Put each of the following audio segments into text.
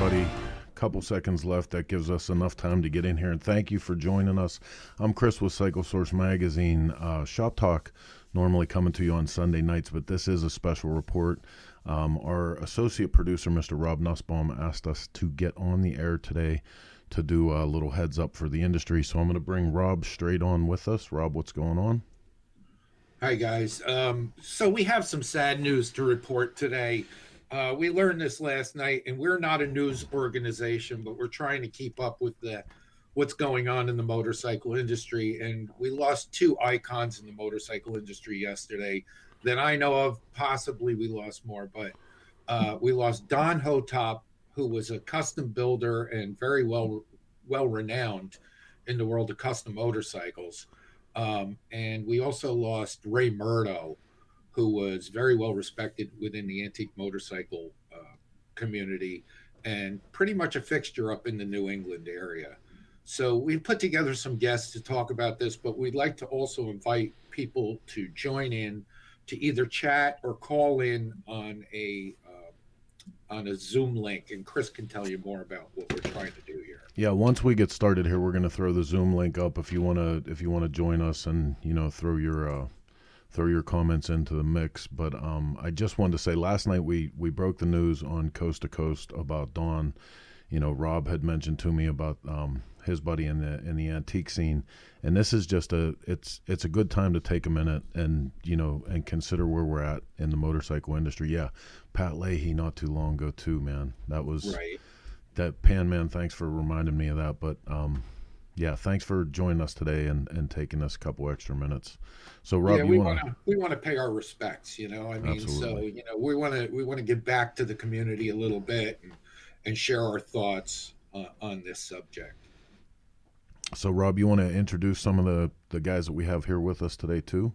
everybody. Couple seconds left. That gives us enough time to get in here. And thank you for joining us. I'm Chris with Cycle Source Magazine. Shop Talk normally coming to you on Sunday nights, but this is a special report. Our associate producer, Mr. Rob Nussbaum, asked us to get on the air today to do a little heads up for the industry. So I'm going to bring Rob straight on with us. Rob, what's going on? Hi, guys. So we have some sad news to report today. We learned this last night, and we're not a news organization, but we're trying to keep up with what's going on in the motorcycle industry. And we lost two icons in the motorcycle industry yesterday that I know of. Possibly we lost more, but we lost Don Hotop, who was a custom builder and very well renowned in the world of custom motorcycles. And we also lost Ray Myrto, who was very well respected within the antique motorcycle community and pretty much a fixture up in the New England area. So we put together some guests to talk about this, but we'd like to also invite people to join in to either chat or call in on a Zoom link, and Chris can tell you more about what we're trying to do here. Yeah, once we get started here, we're going to throw the Zoom link up if you want to join us and throw your comments into the mix. But I just wanted to say, last night we broke the news on Coast to Coast about Don. Rob had mentioned to me about his buddy in the antique scene, and this is just it's a good time to take a minute and consider where we're at in the motorcycle industry. Yeah, Pat Leahy not too long ago too, man. That was right. That Pan Man. Thanks for reminding me of that. But yeah, thanks for joining us today and taking us a couple extra minutes. So Rob, yeah, we want to pay our respects. I mean, absolutely. So we want to give back to the community a little bit and share our thoughts on this subject. So Rob, you want to introduce some of the guys that we have here with us today too?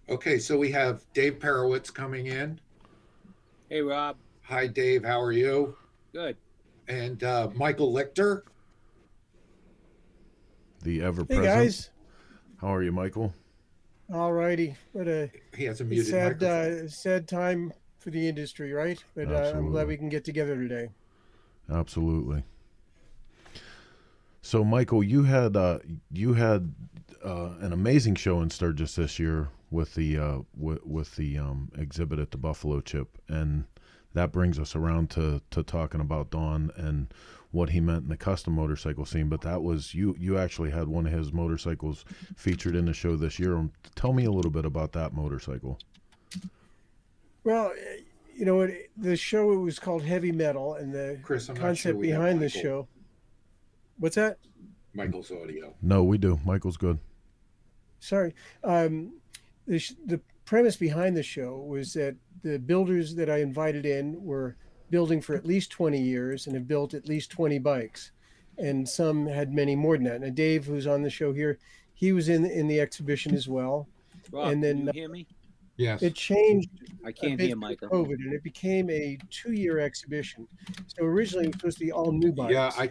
Okay, so we have Dave Perewitz coming in. Hey, Rob. Hi, Dave. How are you? Good. And Michael Lichter. The ever-present. Hey, guys. How are you, Michael? All righty. What he has a muted microphone. Sad time for the industry, right? But I'm glad we can get together today. Absolutely. So, Michael, you had an amazing show in Sturgis this year with the exhibit at the Buffalo Chip, and that brings us around to talking about Don and what he meant in the custom motorcycle scene. But that was you actually had one of his motorcycles featured in the show this year. Tell me a little bit about that motorcycle. Well, the show, it was called Heavy Metal, and the concept behind the show. What's that? Michael's audio. No, we do. Michael's good. Sorry. The premise behind the show was that the builders that I invited in were building for at least 20 years and have built at least 20 bikes. And some had many more than that. Now, Dave, who's on the show here, he was in the exhibition as well. Rob, and then can you hear me? Yes. It changed. I can't hear Michael. COVID, and it became a 2-year exhibition. So originally it was supposed to be all new bikes. Yeah, I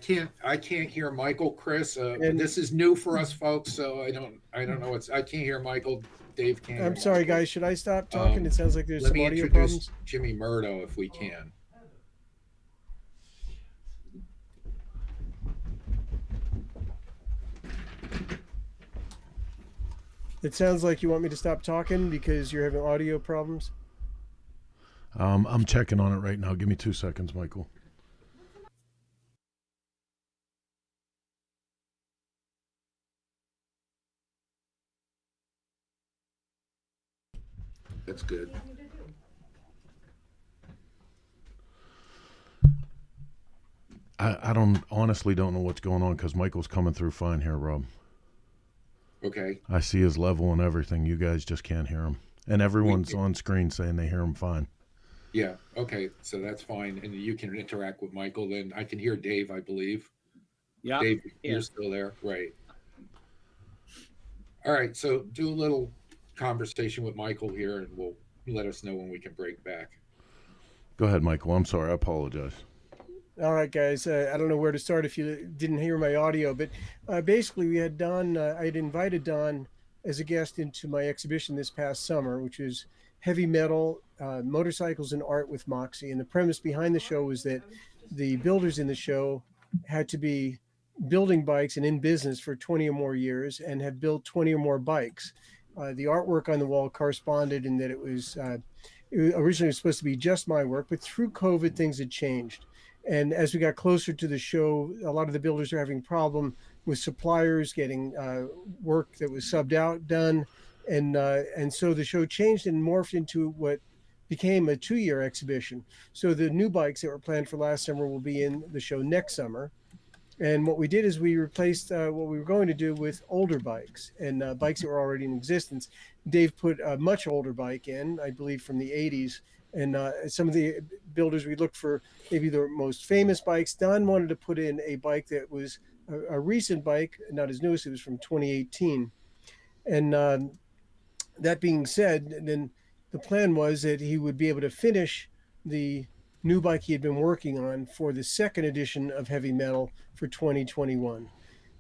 can't hear Michael, Chris. And this is new for us folks, so I don't know. I can't hear Michael. Dave can't. I'm sorry, Michael. Guys. Should I stop talking? It sounds like there's let some me audio introduce problems. Jimmy Murdough if we can. It sounds like you want me to stop talking because you're having audio problems. I'm checking on it right now. Give me 2 seconds, Michael. That's good. I honestly don't know what's going on because Michael's coming through fine here, Rob. Okay. I see his level and everything. You guys just can't hear him. And everyone's on screen saying they hear him fine. Yeah. Okay. So that's fine. And you can interact with Michael. Then I can hear Dave, I believe. Yeah. Dave, you're still there. Right. All right. So do a little conversation with Michael here and we'll let us know when we can break back. Go ahead, Michael. I'm sorry. I apologize. All right, guys. I don't know where to start if you didn't hear my audio, but basically we had Don. I'd invited Don as a guest into my exhibition this past summer, which is Heavy Metal, Motorcycles and Art with Moxie. And the premise behind the show was that the builders in the show had to be building bikes and in business for 20 or more years and have built 20 or more bikes. The artwork on the wall corresponded in that it was originally supposed to be just my work, but through COVID, things had changed. And as we got closer to the show, a lot of the builders are having problem with suppliers getting work that was subbed out done. And so the show changed and morphed into what became a 2-year exhibition. So the new bikes that were planned for last summer will be in the show next summer. And what we did is we replaced what we were going to do with older bikes and bikes that were already in existence. Dave put a much older bike in, I believe from the 80s. And some of the builders, we looked for maybe the most famous bikes. Don wanted to put in a bike that was a recent bike, not as new as it was from 2018. And that being said, then the plan was that he would be able to finish the new bike he had been working on for the second edition of Heavy Metal for 2021.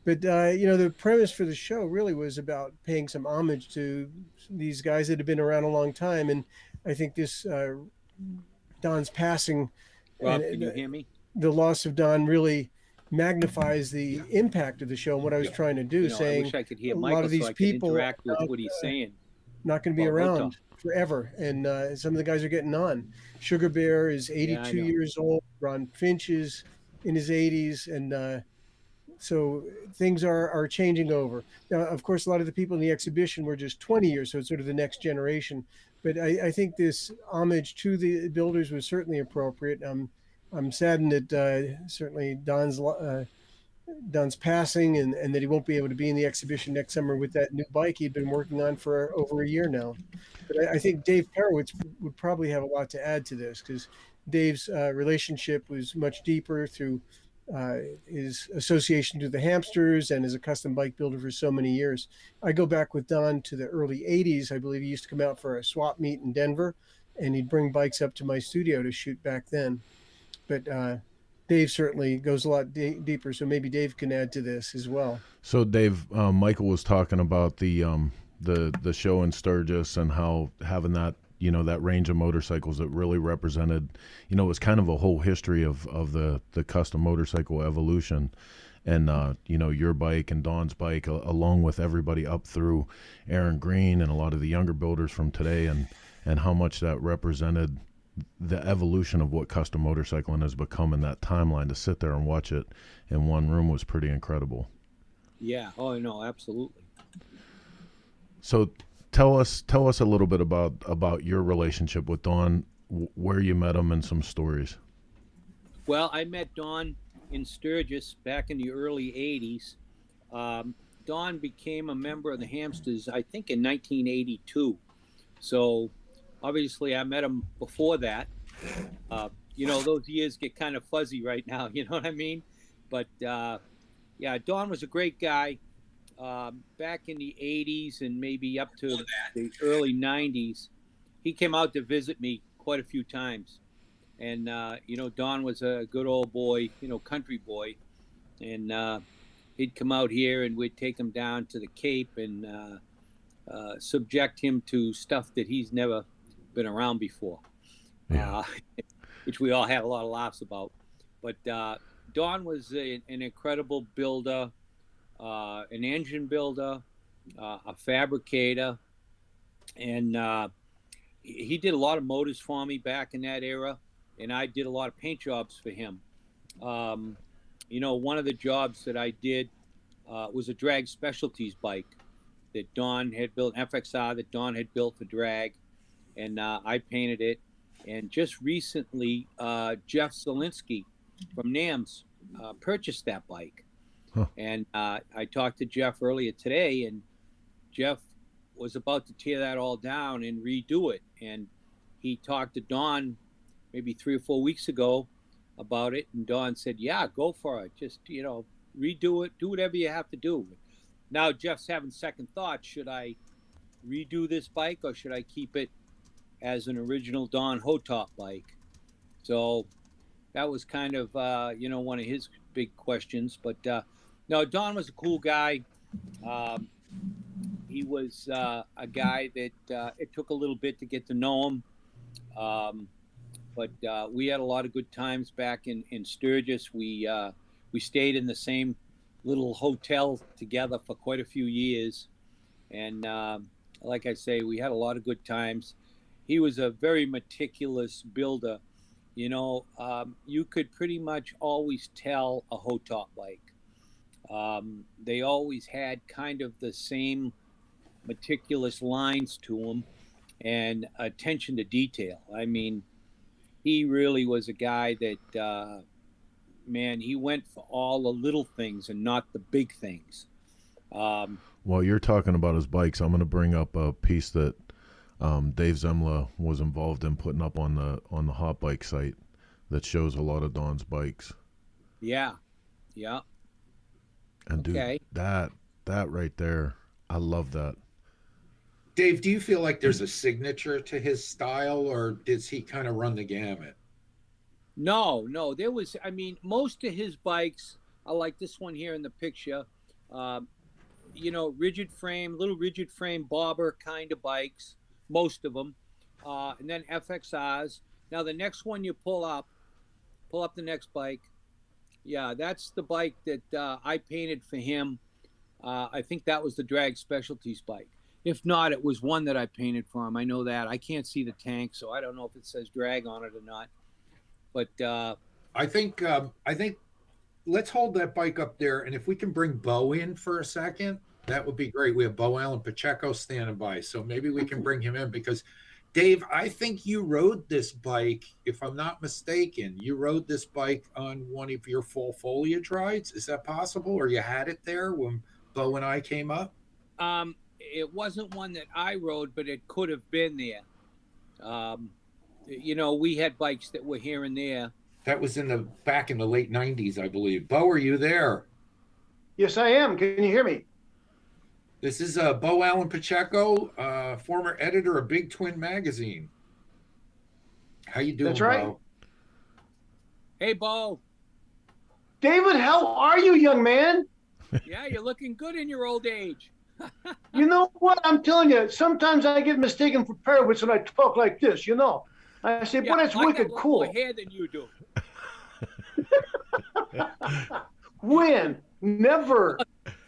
But, the premise for the show really was about paying some homage to these guys that have been around a long time. And I think this Don's passing, Rob, can you hear me? the loss of Don really magnifies the impact of the show and what I was trying to do, I saying wish I could hear a Michael lot of these so I could people interact with what he's saying. not going to be Well, around forever. And some of the guys are getting on. Sugar Bear is 82 years old. Ron Finch is in his 80s. And so things are changing over. Now, of course, a lot of the people in the exhibition were just 20 years, so it's sort of the next generation. But I think this homage to the builders was certainly appropriate. I'm saddened that certainly Don's passing and that he won't be able to be in the exhibition next summer with that new bike he'd been working on for over a year now. But I think Dave Perewitz would probably have a lot to add to this because Dave's relationship was much deeper through his association to the Hamsters and as a custom bike builder for so many years. I go back with Don to the early 80s. I believe he used to come out for a swap meet in Denver and he'd bring bikes up to my studio to shoot back then. But Dave certainly goes a lot deeper, so maybe Dave can add to this as well. So Dave, Michael was talking about the show in Sturgis and how having that that range of motorcycles that really represented, it was kind of a whole history of the custom motorcycle evolution. And, your bike and Don's bike, along with everybody up through Aaron Green and a lot of the younger builders from today, and how much that represented the evolution of what custom motorcycling has become in that timeline. To sit there and watch it in one room was pretty incredible. Yeah. Oh, no, absolutely. So tell us a little bit about your relationship with Don, where you met him, and some stories. Well, I met Don in Sturgis back in the early 80s. Don became a member of the Hamsters, I think, in 1982. So obviously I met him before that. Those years get kind of fuzzy right now, you know what I mean? But Don was a great guy. Back in the 80s and maybe up to the early 90s, he came out to visit me quite a few times. And, Don was a good old boy, country boy. And he'd come out here and we'd take him down to the Cape and subject him to stuff that he's never been around before, which we all had a lot of laughs about. But Don was an incredible builder, an engine builder, a fabricator, and he did a lot of motors for me back in that era, and I did a lot of paint jobs for him. One of the jobs that I did was a drag specialties bike that Don had built, FXR that Don had built for drag, and I painted it. And just recently, Jeff Zielinski from NAMS purchased that bike. Huh. And I talked to Jeff earlier today, and Jeff was about to tear that all down and redo it. And he talked to Don maybe 3 or 4 weeks ago about it. And Don said, yeah, go for it. Just, redo it. Do whatever you have to do. Now Jeff's having second thoughts. Should I redo this bike or should I keep it as an original Don Hotop bike? So that was kind of, one of his big questions. But no, Don was a cool guy. He was a guy that it took a little bit to get to know him. But we had a lot of good times back in Sturgis. We stayed in the same little hotel together for quite a few years, and like I say, we had a lot of good times. He was a very meticulous builder. You could pretty much always tell a Hotop bike. They always had kind of the same meticulous lines to them and attention to detail. I mean, he really was a guy that, man, he went for all the little things and not the big things. While you're talking about his bikes, I'm going to bring up a piece that Dave Zemla was involved in putting up on the Hot Bike site that shows a lot of Don's bikes. Yeah. And dude, Okay. that right there, I love that. Dave, do you feel like there's a signature to his style, or does he kind of run the gamut? No, there was, I mean, most of his bikes are like this one here in the picture. Rigid frame, little rigid frame bobber kind of bikes, most of them. And then FXRs. Now the next one you pull up the next bike. Yeah, that's the bike that I painted for him. I think that was the Drag Specialties bike. If not, it was one that I painted for him. I know that. I can't see the tank, so I don't know if it says drag on it or not. But I think let's hold that bike up there, and if we can bring Beau in for a second, that would be great. We have Beau Allen Pacheco standing by, so maybe we can bring him in, because Dave, I think you rode this bike, if I'm not mistaken. You rode this bike on one of your full foliage rides. Is that possible? Or you had it there when Beau and I came up? It wasn't one that I rode, but it could have been there. We had bikes that were here and there. That was back in the late 90s, I believe. Beau, are you there? Yes, I am. Can you hear me? This is Beau Allen Pacheco, former editor of Big Twin magazine. How you doing, That's right. Beau? Hey, Beau. David, how are you, young man? Yeah, you're looking good in your old age. You know what? I'm telling you, sometimes I get mistaken for Perewitz when I talk like this, I say, Yeah, but it's I wicked got cool. more hair than you do. When? Never.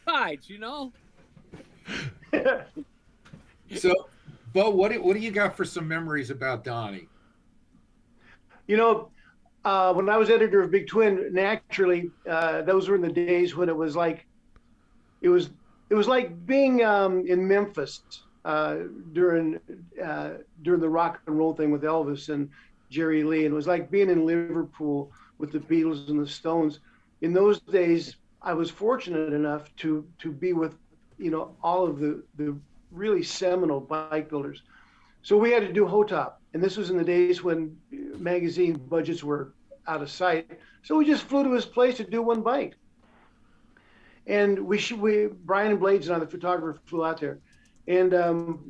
Besides, So, Beau, what do you got for some memories about Donnie? When I was editor of Big Twin, naturally, those were in the days when it was like being in Memphis during the rock and roll thing with Elvis and Jerry Lee, and it was like being in Liverpool with the Beatles and the Stones. In those days, I was fortunate enough to be with all of the really seminal bike builders. So we had to do Hotop, and this was in the days when magazine budgets were out of sight. So we just flew to his place to do one bike. And Brian and Blades and I, the photographer, flew out there, and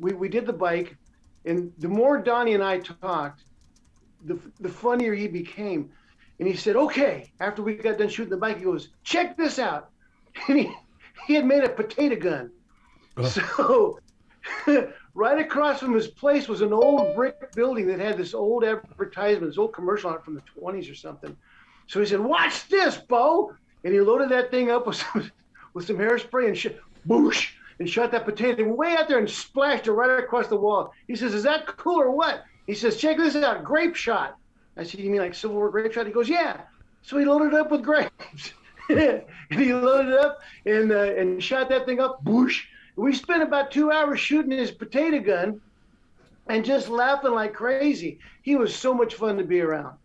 we did the bike. And the more Donnie and I talked, the funnier he became. And he said, "Okay," after we got done shooting the bike, he goes, "Check this out." And he had made a potato gun. Oh. So right across from his place was an old brick building that had this old advertisement, this old commercial on it from the 20s or something. So he said, "Watch this, Beau." And he loaded that thing up with some hairspray and boosh, and shot that potato way out there and splashed it right across the wall. He says, "Is that cool or what?" He says, "Check this out, grape shot." I said, "You mean like Civil War grape shot?" He goes, "Yeah." So he loaded it up with grapes. And he loaded it up and shot that thing up, boosh. We spent about 2 hours shooting his potato gun and just laughing like crazy. He was so much fun to be around.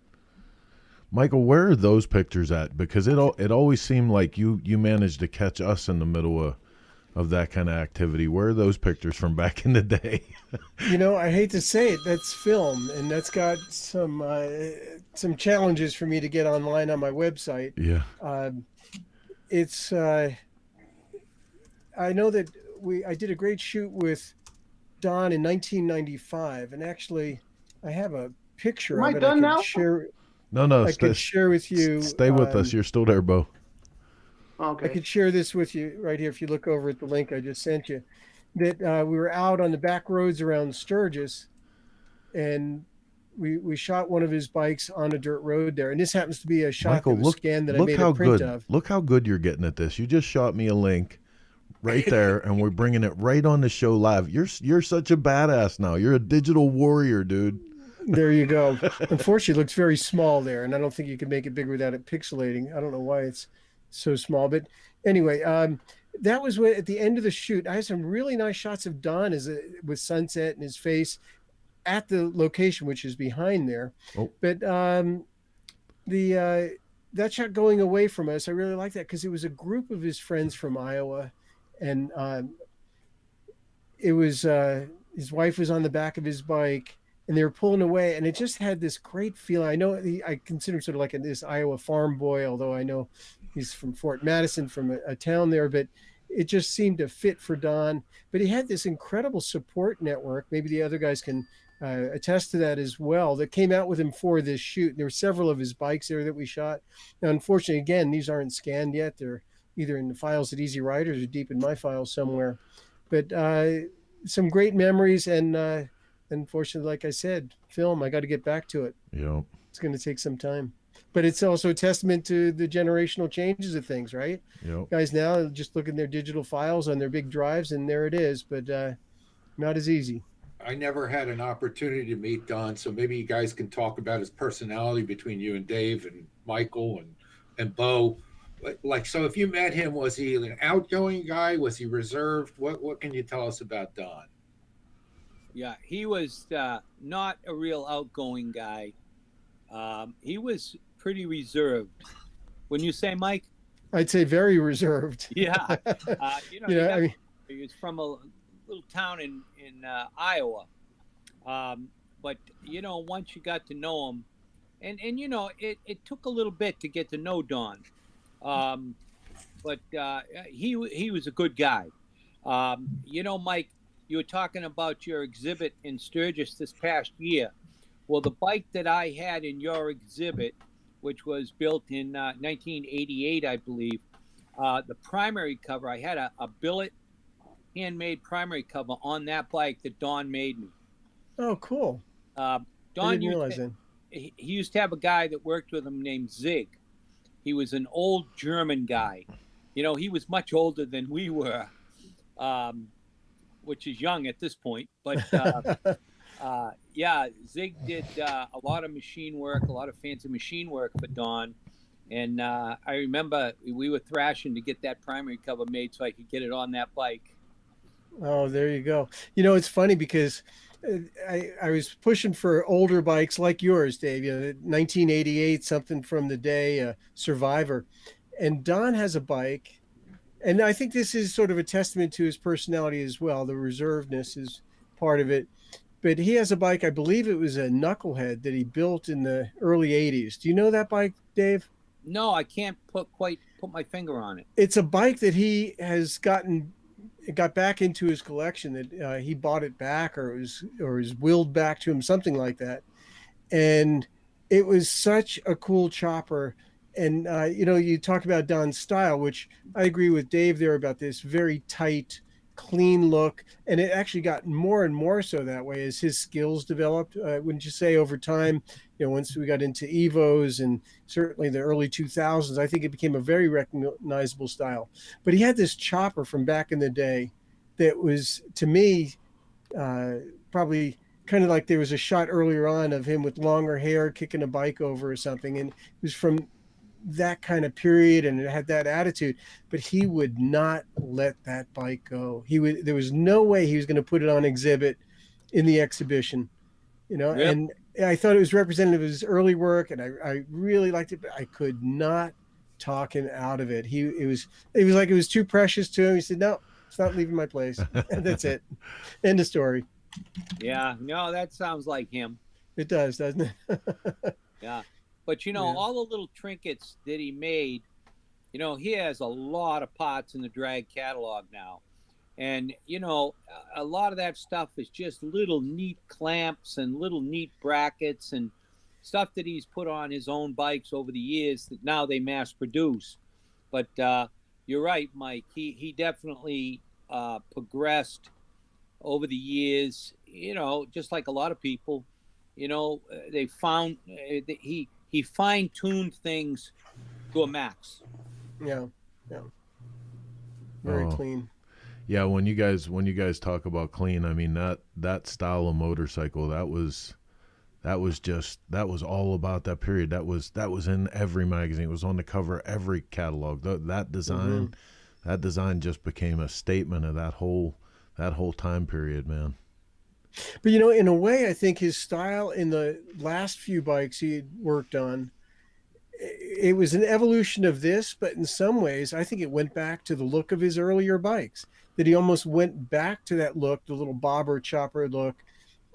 Michael, where are those pictures at? Because it always seemed like you managed to catch us in the middle of that kind of activity. Where are those pictures from back in the day? I hate to say it, that's film, and that's got some challenges for me to get online on my website. Yeah. I know that I did a great shoot with Don in 1995, and actually I have a picture Am of I it. done I could now? share. No. I could share with you. Stay with us. You're still there, Beau. Okay. I could share this with you right here if you look over at the link I just sent you. That we were out on the back roads around Sturgis, and we shot one of his bikes on a dirt road there, and this happens to be a shot Michael, that was scanned that I made how a print good of. look how good you're getting at this. You just shot me a link right there, and we're bringing it right on the show live. You're such a badass now. You're a digital warrior, dude. There you go. Unfortunately, it looks very small there, and I don't think you can make it bigger without it pixelating. I don't know why it's so small, but anyway, that was when, at the end of the shoot, I had some really nice shots of Don with sunset and his face at the location, which is behind there. Oh. But that shot going away from us, I really like that because it was a group of his friends from Iowa, and it was his wife was on the back of his bike, and they were pulling away, and it just had this great feeling. I know I consider him sort of like this Iowa farm boy, although I know he's from Fort Madison, from a town there, but it just seemed to fit for Don. But he had this incredible support network. Maybe the other guys can attest to that as well, that came out with him for this shoot. There were several of his bikes there that we shot. Now, unfortunately, again, these aren't scanned yet. They're either in the files at Easy Riders or deep in my files somewhere. But some great memories, and unfortunately, like I said, film, I got to get back to it. Yeah. It's going to take some time. But it's also a testament to the generational changes of things, right? Yep. Guys now just look in their digital files on their big drives, and there it is. But not as easy. I never had an opportunity to meet Don, so maybe you guys can talk about his personality between you and Dave and Michael and Beau. Like, so if you met him, was he an outgoing guy? Was he reserved? What can you tell us about Don? Yeah, he was not a real outgoing guy. He was pretty reserved. Wouldn't you say, Mike? I'd say very reserved. Yeah. I mean, he was from a little town in Iowa. But, once you got to know him, and it took a little bit to get to know Don. But he was a good guy. Mike, you were talking about your exhibit in Sturgis this past year. Well, the bike that I had in your exhibit, which was built in 1988, I believe, the primary cover, I had a billet handmade primary cover on that bike that Don made me. Oh, cool. Don I didn't realize that. He used to have a guy that worked with him named Zig. He was an old German guy. He was much older than we were, which is young at this point. But Zig did a lot of machine work, a lot of fancy machine work for Don. And I remember we were thrashing to get that primary cover made so I could get it on that bike. Oh, there you go. It's funny because I was pushing for older bikes like yours, Dave, 1988, something from the day, Survivor. And Don has a bike. And I think this is sort of a testament to his personality as well. The reservedness is part of it. But he has a bike, I believe it was a Knucklehead that he built in the early 80s. Do you know that bike, Dave? No, I can't quite put my finger on it. It's a bike that he has got back into his collection, that he bought it back or it was willed back to him, something like that. And it was such a cool chopper. And, you talk about Don's style, which I agree with Dave there about this very tight, clean look. And it actually got more and more so that way as his skills developed. Wouldn't you say over time, once we got into Evos and certainly the early 2000s, I think it became a very recognizable style. But he had this chopper from back in the day that was, to me, probably kind of like there was a shot earlier on of him with longer hair kicking a bike over or something. And it was from that kind of period, and it had that attitude, but he would not let that bike go. There was no way he was going to put it on exhibit in the exhibition, Yep. And I thought it was representative of his early work, and I really liked it, but I could not talk him out of it. It was like it was too precious to him. He said, no, it's not leaving my place. And that's it. End of story. Yeah, no, that sounds like him. It does, doesn't it? Yeah. But, all the little trinkets that he made, he has a lot of pots in the drag catalog now. And, a lot of that stuff is just little neat clamps and little neat brackets and stuff that he's put on his own bikes over the years that now they mass produce. But you're right, Mike. He definitely progressed over the years, just like a lot of people. they found he fine-tuned things to a max. Yeah, yeah, very Oh. clean. Yeah, when you guys talk about clean, I mean that style of motorcycle, that was all about that period. That was in every magazine. It was on the cover of every catalog. That design, that design just became a statement of that whole time period, man. But in a way, I think his style in the last few bikes he had worked on, it was an evolution of this, but in some ways, I think it went back to the look of his earlier bikes. That he almost went back to that look, the little bobber chopper look.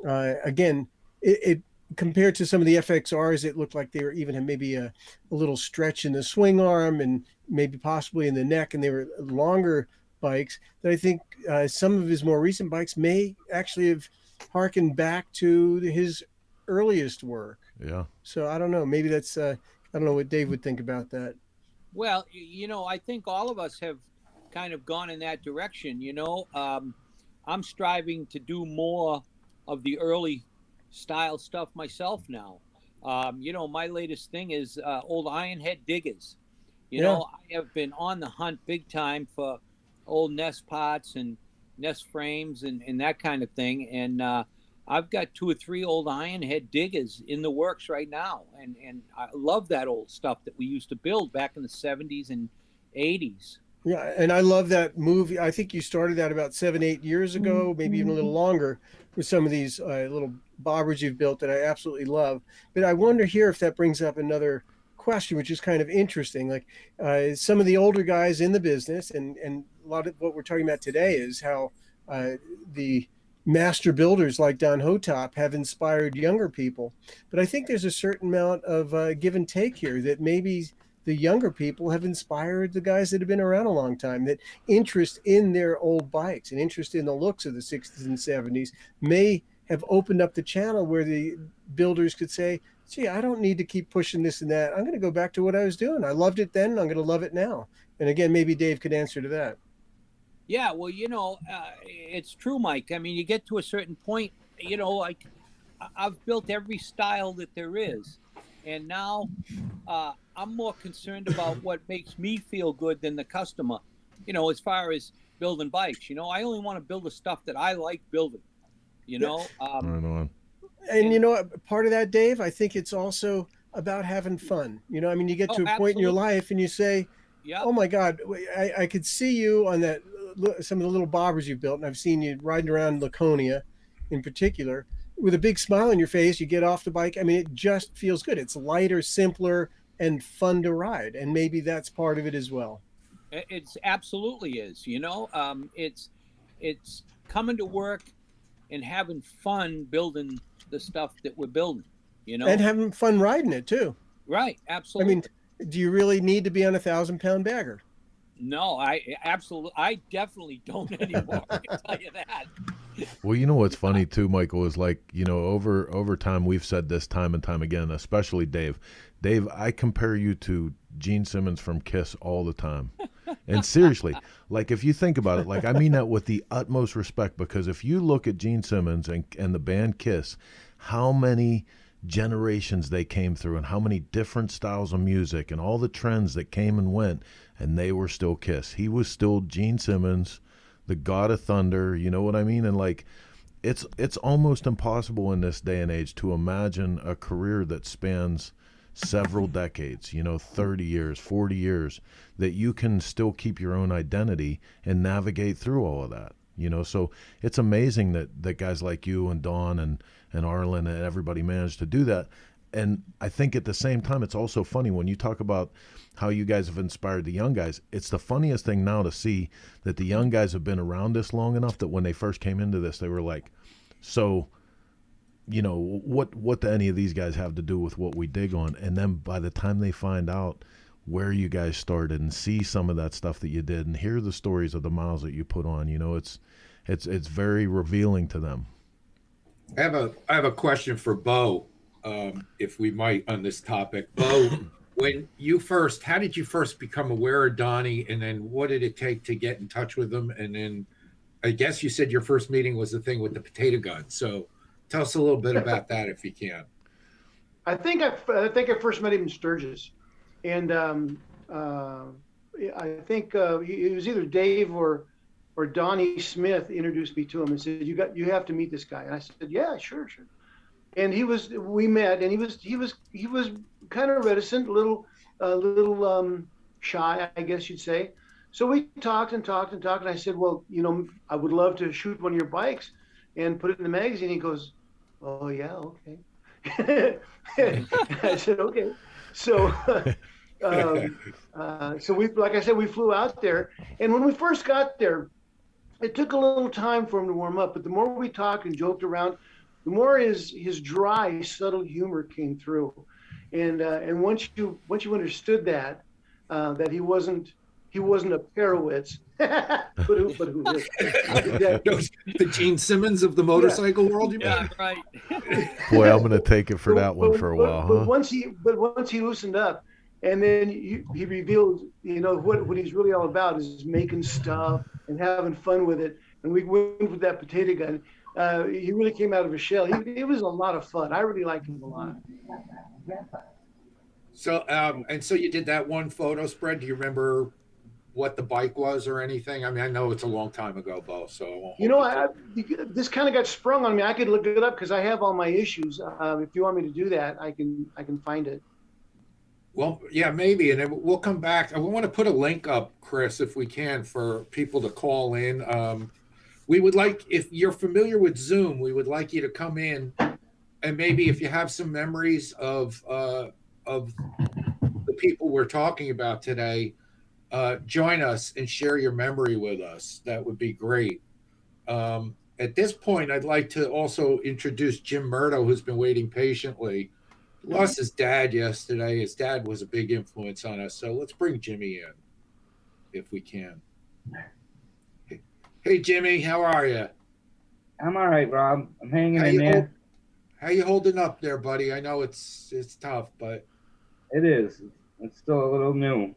Again, it compared to some of the FXRs, it looked like they were even had maybe a little stretch in the swing arm and maybe possibly in the neck, and they were longer bikes. That I think some of his more recent bikes may actually have harkened back to his earliest work. Yeah. So I don't know. Maybe that's I don't know what Dave would think about that. Well, I think all of us have kind of gone in that direction. I'm striving to do more of the early style stuff myself now. My latest thing is old Ironhead diggers. I have been on the hunt big time for old nest pots and nest frames and that kind of thing. And I've got 2 or 3 old Ironhead diggers in the works right now. And I love that old stuff that we used to build back in the 70s and 80s. Yeah, and I love that movie. I think you started that about 7-8 years ago, maybe even a little longer, with some of these little bobbers you've built that I absolutely love. But I wonder here if that brings up another question, which is kind of interesting. Like some of the older guys in the business, and a lot of what we're talking about today is how the master builders like Don Hotop have inspired younger people. But I think there's a certain amount of give and take here, that maybe the younger people have inspired the guys that have been around a long time, that interest in their old bikes and interest in the looks of the 60s and 70s may have opened up the channel where the builders could say, gee, I don't need to keep pushing this and that. I'm going to go back to what I was doing. I loved it then, and I'm going to love it now. And again, maybe Dave could answer to that. Yeah, well, it's true, Mike. I mean, you get to a certain point, like I've built every style that there is. And now I'm more concerned about what makes me feel good than the customer, as far as building bikes. I only want to build the stuff that I like building, Right on. And part of that, Dave, I think it's also about having fun. I mean, you get to a point in your life and you say, yeah, oh my God, I could see you on that, some of the little bobbers you've built. And I've seen you riding around Laconia in particular with a big smile on your face. You get off the bike. I mean, it just feels good. It's lighter, simpler, and fun to ride. And maybe that's part of it as well. It's absolutely is, it's coming to work and having fun building the stuff that we're building, and having fun riding it too. Right. Absolutely. I mean, do you really need to be on a 1,000-pound bagger? No, I definitely don't anymore. I can tell you that. Well, what's funny too, Michael, is like, over time, we've said this time and time again, especially Dave. Dave, I compare you to Gene Simmons from Kiss all the time. And seriously, like if you think about it, like I mean that with the utmost respect, because if you look at Gene Simmons and the band Kiss, how many generations they came through and how many different styles of music and all the trends that came and went, and they were still Kiss. He was still Gene Simmons, the God of Thunder, you know what I mean? And like it's almost impossible in this day and age to imagine a career that spans several decades, 30 years, 40 years, that you can still keep your own identity and navigate through all of that. So it's amazing that guys like you and Don and Arlen and everybody managed to do that. And I think at the same time, it's also funny when you talk about how you guys have inspired the young guys. It's the funniest thing now to see that the young guys have been around this long enough that when they first came into this, they were like, so, what do any of these guys have to do with what we dig on? And then by the time they find out where you guys started and see some of that stuff that you did and hear the stories of the miles that you put on, it's very revealing to them. I have a question for Beau, if we might, on this topic. Beau, how did you first become aware of Donnie, and then what did it take to get in touch with him? And then I guess you said your first meeting was the thing with the potato gun. So Tell us a little bit about that if you can. I think I first met him in Sturgis, and I think it was either Dave or Donnie Smith introduced me to him and said, you have to meet this guy. And I said, yeah, sure. And we met, and he was kind of reticent, a little shy, I guess you'd say. So we talked, and I said, well, I would love to shoot one of your bikes and put it in the magazine. He goes, oh yeah, okay. I said, okay. So, so like I said, we flew out there, and when we first got there, it took a little time for him to warm up. But the more we talked and joked around, the more his dry, subtle humor came through, and once you understood that he wasn't a Perewitz, but who is? The Gene Simmons of the motorcycle world, you mean? Yeah, right. Boy, I'm gonna take it for that one for a while, huh? But once he loosened up, and then he revealed, what he's really all about is making stuff and having fun with it. And we went with that potato gun. He really came out of his shell. It was a lot of fun. I really liked him a lot. So, and so you did that one photo spread. Do you remember what the bike was or anything? I mean, I know it's a long time ago, Beau, so I won't hold you to it. This kind of got sprung on me. I could look it up because I have all my issues. If you want me to do that, I can find it. Well, yeah, maybe, and then we'll come back. I want to put a link up, Chris, if we can, for people to call in. We would like, if you're familiar with Zoom, we would like you to come in, and maybe if you have some memories of the people we're talking about today, join us and share your memory with us. That would be great. At this point, I'd like to also introduce Jim Murdough, who's been waiting patiently. Lost his dad yesterday. His dad was a big influence on us. So let's bring Jimmy in if we can. Hey, Jimmy, how are you? I'm all right, Rob. I'm hanging in there. How you holding up there, buddy? I know it's tough, but it is. It's still a little new.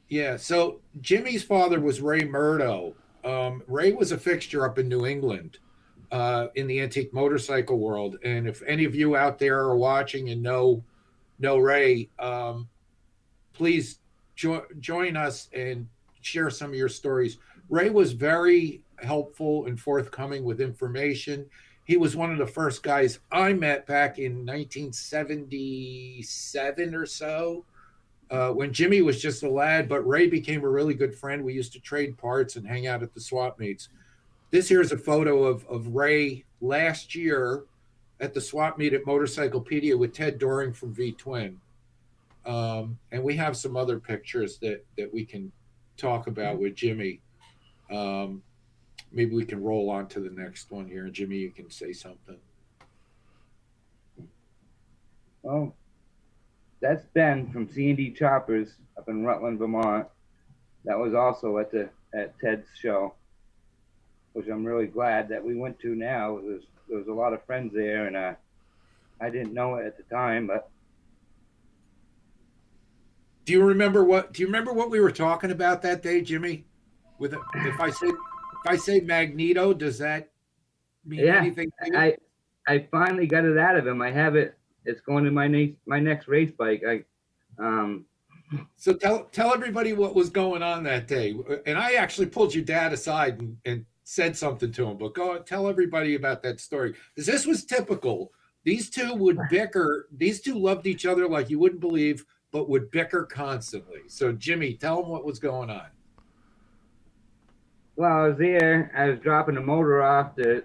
Yeah. So Jimmy's father was Ray Myrto. Ray was a fixture up in New England, in the antique motorcycle world. And if any of you out there are watching and know Ray, please join us and share some of your stories. Ray was very helpful and forthcoming with information. He was one of the first guys I met back in 1977 or so, when Jimmy was just a lad, but Ray became a really good friend. We used to trade parts and hang out at the swap meets. This here is a photo of Ray last year at the swap meet at Motorcyclepedia with Ted Doring from V-Twin. And we have some other pictures that we can talk about with Jimmy. Maybe we can roll on to the next one here. And Jimmy, you can say something. Well, that's Ben from C&D Choppers up in Rutland, Vermont. That was also at Ted's show, which I'm really glad that we went to now. There was a lot of friends there, and I didn't know it at the time, but. Do you remember what we were talking about that day, Jimmy? If I say Magneto, does that mean anything to you? I finally got it out of him. I have it. It's going to my next race bike. So tell everybody what was going on that day. And I actually pulled your dad aside and said something to him, but go tell everybody about that story. Because this was typical. These two would bicker. These two loved each other like you wouldn't believe, but would bicker constantly. So Jimmy, tell them what was going on. Well, I was there. I was dropping the motor off to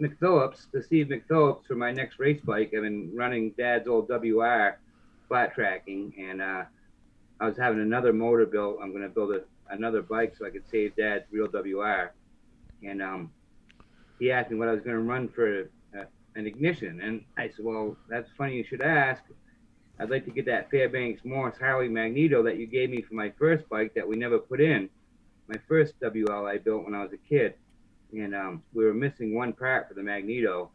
McPhillips, to Steve McPhillips, for my next race bike. I've been running Dad's old WR flat tracking, and I was having another motor built. I'm going to build another bike so I could save Dad's real WR. And he asked me what I was going to run for an ignition, and I said, well, that's funny you should ask. I'd like to get that Fairbanks Morse Harley Magneto that you gave me for my first bike that we never put in. My first WL I built when I was a kid, and we were missing one part for the Magneto.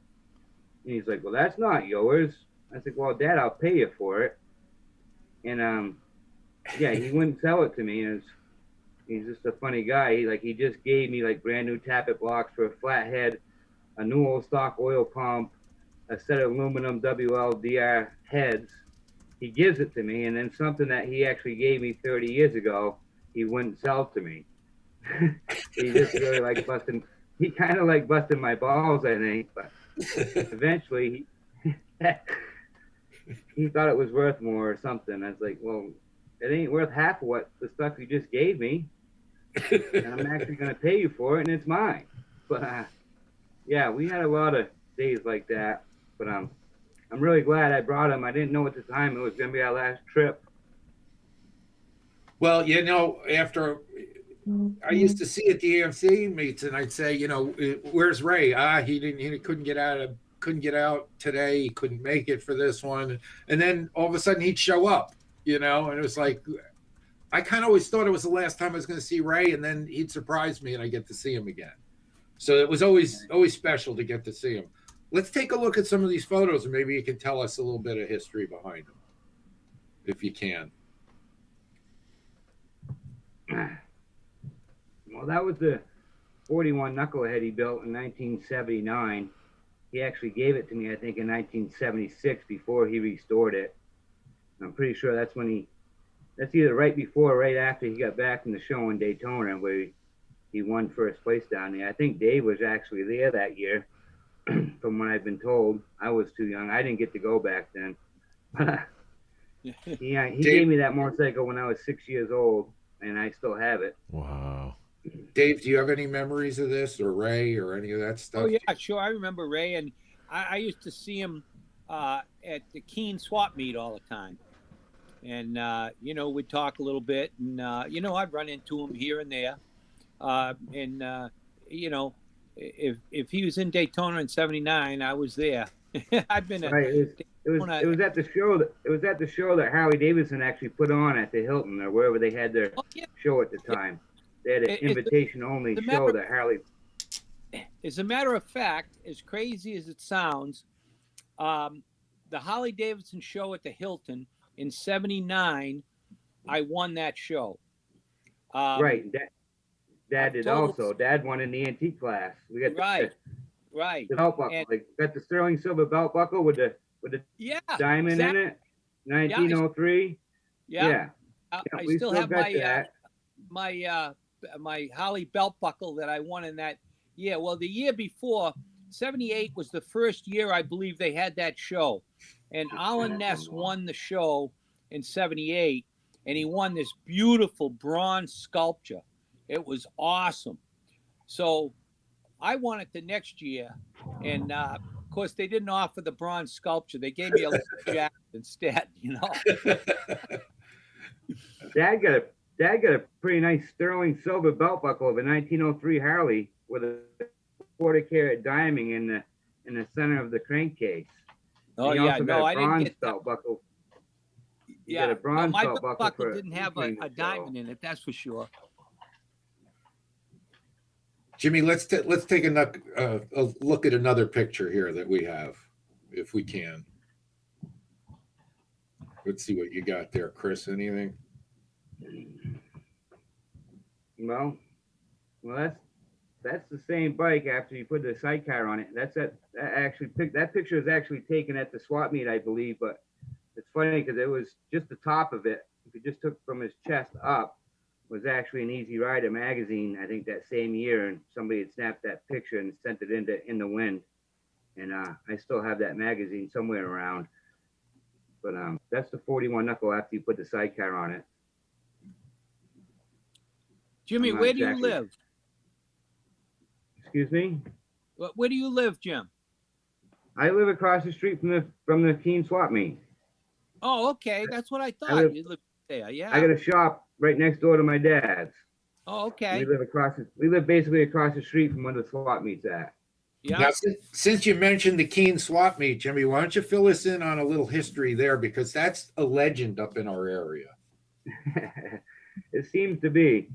And he's like, well, that's not yours. I said, well, Dad, I'll pay you for it. And yeah, he wouldn't sell it to me. And he's just a funny guy. He just gave me like brand new tappet blocks for a flathead a new old stock oil pump, a set of aluminum WLDR heads. He gives it to me, and then something that he actually gave me 30 years ago, he wouldn't sell to me. He just really like busting. He kind of like busting my balls, I think. But eventually, he thought it was worth more or something. I was like, well, it ain't worth half of what the stuff you just gave me, and I'm actually gonna pay you for it, and it's mine. But yeah, we had a lot of days like that. But I'm really glad I brought him. I didn't know at the time it was gonna be our last trip. Well, you know, after I used to see at the AMC meets, and I'd say, you know, where's Ray? He couldn't get out today. He couldn't make it for this one. And then all of a sudden he'd show up, you know, and it was like, I kind of always thought it was the last time I was going to see Ray, and then he'd surprise me and I get to see him again. So it was always special to get to see him. Let's take a look at some of these photos, and maybe you can tell us a little bit of history behind them, if you can. Well, that was the 41 knucklehead he built in 1979. He actually gave it to me, I think, in 1976 before he restored it. I'm pretty sure that's when that's either right before or right after he got back from the show in Daytona where he won first place down there. I think Dave was actually there that year, from what I've been told. I was too young. I didn't get to go back then. He gave me that motorcycle when I was 6 years old, and I still have it. Wow. Dave, do you have any memories of this, or Ray, or any of that stuff? Oh yeah, sure. I remember Ray, and I used to see him at the Keene swap meet all the time, and you know, we'd talk a little bit, and you know, I'd run into him here and there, and you know, if he was in Daytona in '79, I was there. I've been right. It was at the show that Harley Davidson actually put on at the Hilton or wherever they had their show at the time. They had an invitation-only show that Harley. As a matter of fact, as crazy as it sounds, the Harley Davidson show at the Hilton in '79, I won that show. Right. Dad did also. Dad won in the antique class. We got right. The belt buckle. Like, got the sterling silver belt buckle with the diamond in it. 1903. Yeah. I still have that. my Harley belt buckle that I won in that year. Well, the year before, '78 was the first year I believe they had that show, and Alan Ness won the show in '78, and he won this beautiful bronze sculpture. It was awesome. So I won it the next year, and of course they didn't offer the bronze sculpture. They gave me a jacket instead, you know. Dad got a pretty nice sterling silver belt buckle of a 1903 Harley with a 40-carat diamond in the center of the crankcase. Oh he yeah, also no, got a I didn't bronze get that. belt buckle. Yeah, got a bronze my belt buckle didn't have a diamond in it. That's for sure. Jimmy, let's take a look at another picture here that we have, if we can. Let's see what you got there, Chris. Anything? Well, that's the same bike after you put the sidecar on it. That picture is actually taken at the swap meet, I believe, but it's funny because it was just the top of it. If you just took from his chest up, was actually an Easy Rider magazine, I think that same year, and somebody had snapped that picture and sent it in the wind. And I still have that magazine somewhere around. But that's the 41 knuckle after you put the sidecar on it. Jimmy, where do you live? Excuse me? Where do you live, Jim? I live across the street from the Keene swap meet. Oh, okay. That's what I thought. You live there, yeah. I got a shop right next door to my dad's. Oh, okay. We live basically across the street from where the swap meet's at. Yeah. Now, since you mentioned the Keene swap meet, Jimmy, why don't you fill us in on a little history there, because that's a legend up in our area. It seems to be.